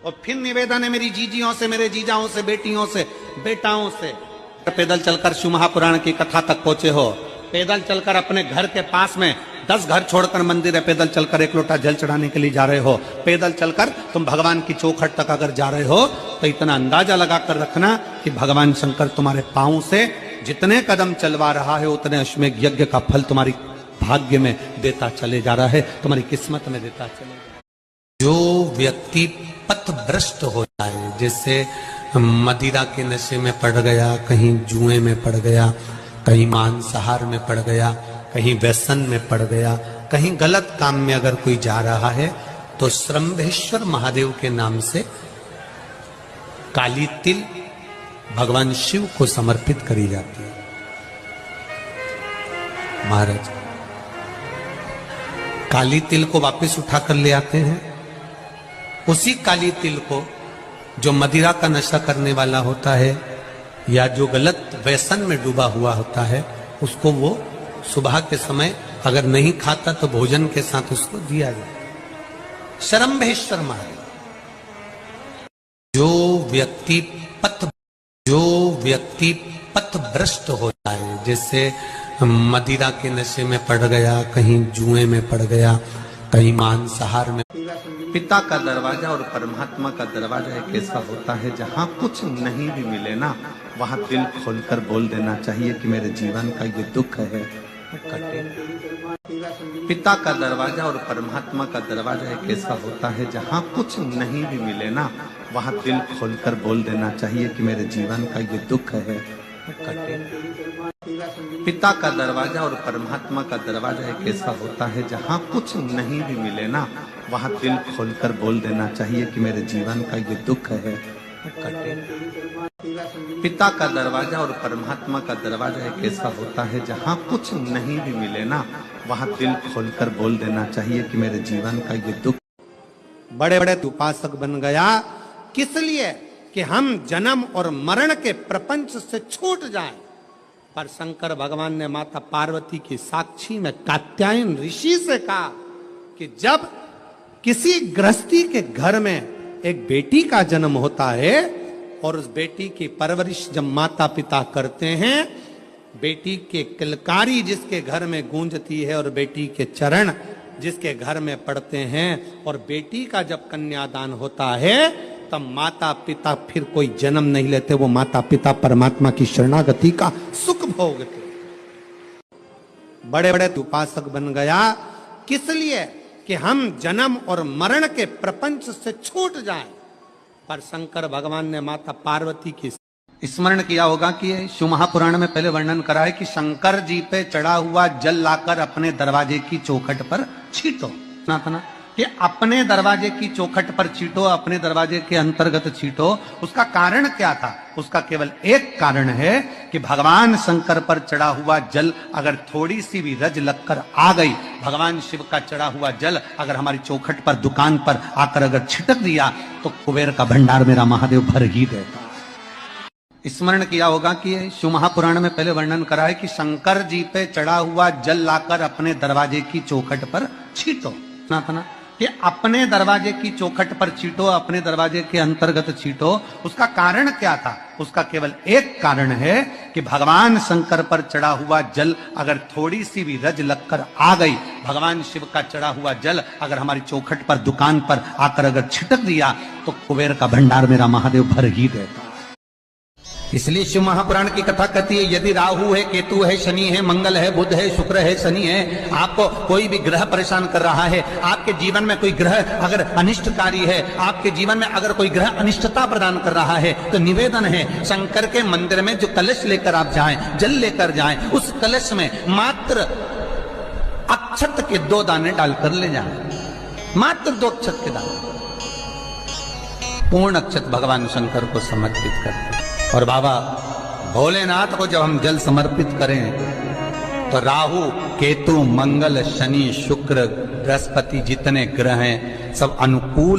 और फिर निवेदन है मेरी जीजियों से, मेरे जीजाओं से, बेटियों से, बेटाओं से, पैदल चलकर शिव महापुराण की कथा तक पहुंचे हो, पैदल चलकर अपने घर के पास में 10 घर छोड़कर मंदिर है, पैदल चलकर 1 लोटा जल चढ़ाने के लिए जा रहे हो, पैदल चलकर तुम भगवान की चौखट तक अगर जा रहे हो, तो इतना अंदाजा लगा कर रखना कि भगवान शंकर तुम्हारे पांव से जितने कदम चलवा रहा है उतने अश्वमेध यज्ञ का फल तुम्हारी भाग्य में देता चले जा रहा है, तुम्हारी किस्मत में देता चले जा रहा है। जो व्यक्ति पथभ्रष्ट हो जाए, जैसे मदिरा के नशे में पड़ गया, कहीं जुए में पड़ गया, कहीं मांसाहार में पड़ गया, कहीं व्यसन में पड़ गया, कहीं गलत काम में अगर कोई जा रहा है, तो श्रंभेश्वर महादेव के नाम से काली तिल भगवान शिव को समर्पित करी जाती है। महाराज काली तिल को वापस उठाकर ले आते हैं, उसी काली तिल को जो मदिरा का नशा करने वाला होता है या जो गलत व्यसन में डूबा हुआ होता है, उसको वो सुबह के समय अगर नहीं खाता तो भोजन के साथ उसको दिया जाए। श्रंभेश्वर महादेव। जो व्यक्ति पथभ्रष्ट हो जाए, जैसे मदिरा के नशे में पड़ गया, कहीं जुए में पड़ गया, कहीं मांसाहार में। पिता का दरवाजा और परमात्मा का दरवाजा एक ऐसा होता है जहाँ कुछ नहीं भी मिले ना, वहाँ दिल खोलकर बोल देना चाहिए कि मेरे जीवन का ये दुख है कटे। पिता का दरवाजा और परमात्मा का दरवाजा एक ऐसा होता है जहाँ कुछ नहीं भी मिले ना, वहाँ दिल खोलकर बोल देना चाहिए कि मेरे जीवन का ये दुख है कटे। पिता का दरवाजा और परमात्मा का दरवाजा एक ऐसा होता है जहाँ कुछ नहीं भी मिले ना, वहाँ दिल खोलकर बोल देना चाहिए कि मेरे जीवन का ये दुख है कटे। पिता का दरवाजा और परमात्मा का दरवाजा एक ऐसा होता है जहाँ कुछ नहीं भी मिले ना, वहाँ दिल खोलकर बोल देना चाहिए कि मेरे जीवन का ये दुख। बड़े बड़े उपासक बन गया, किस लिए? कि हम जन्म और मरण के प्रपंच से छूट जाएं। पर शंकर भगवान ने माता पार्वती की साक्षी में कात्यायन ऋषि से कहा कि जब किसी गृहस्थी के घर में एक बेटी का जन्म होता है और उस बेटी की परवरिश जब माता पिता करते हैं, बेटी के किलकारी जिसके घर में गूंजती है और बेटी के चरण जिसके घर में पड़ते हैं, और बेटी का जब कन्यादान होता है, तब माता पिता फिर कोई जन्म नहीं लेते, वो माता पिता परमात्मा की शरणागति का सुख भोगते। बड़े बड़े उपासक बन गया, किस लिए? कि हम जन्म और मरण के प्रपंच से छूट जाएं। पर शंकर भगवान ने माता पार्वती की स्मरण किया होगा कि शिव महापुराण में पहले वर्णन करा है कि शंकर जी पे चढ़ा हुआ जल लाकर अपने दरवाजे की चौखट पर छींटो। सुना था ना कि अपने दरवाजे की चौखट पर छींटो, अपने दरवाजे के अंतर्गत छींटो। उसका कारण क्या था? उसका केवल एक कारण है कि भगवान शंकर पर चढ़ा हुआ जल अगर थोड़ी सी भी रज लगकर आ गई, भगवान शिव का चढ़ा हुआ जल अगर हमारी चौखट पर, दुकान पर आकर अगर छिटक दिया, तो कुबेर का भंडार मेरा महादेव भर ही देता। स्मरण किया होगा कि शिव महापुराण में पहले वर्णन करा है कि शंकर जी पे चढ़ा हुआ जल लाकर अपने दरवाजे की चौखट पर छींटो। सुना था ना कि अपने दरवाजे की चौखट पर छींटो, अपने दरवाजे के अंतर्गत छींटो। उसका कारण क्या था? उसका केवल एक कारण है कि भगवान शंकर पर चढ़ा हुआ जल अगर थोड़ी सी भी रज लगकर आ गई, भगवान शिव का चढ़ा हुआ जल अगर हमारी चौखट पर, दुकान पर आकर अगर छिटक दिया, तो कुबेर का भंडार मेरा महादेव भर ही देता। इसलिए शिव महापुराण की कथा कहती है, यदि राहु है, केतु है, शनि है, मंगल है, बुध है, शुक्र है, शनि है, आपको कोई भी ग्रह परेशान कर रहा है, आपके जीवन में कोई ग्रह अगर अनिष्टकारी है, आपके जीवन में अगर कोई ग्रह अनिष्टता प्रदान कर रहा है, तो निवेदन है शंकर के मंदिर में जो कलश लेकर आप जाएं, जल लेकर जाएं, उस कलश में मात्र अक्षत के 2 दाने डालकर ले जाएं। मात्र 2 अक्षत के दाने, पूर्ण अक्षत भगवान शंकर को समर्पित करते। और बाबा भोलेनाथ को जब हम जल समर्पित करें, तो राहु, केतु, मंगल, शनि, शुक्र, बृहस्पति जितने ग्रह हैं सब अनुकूल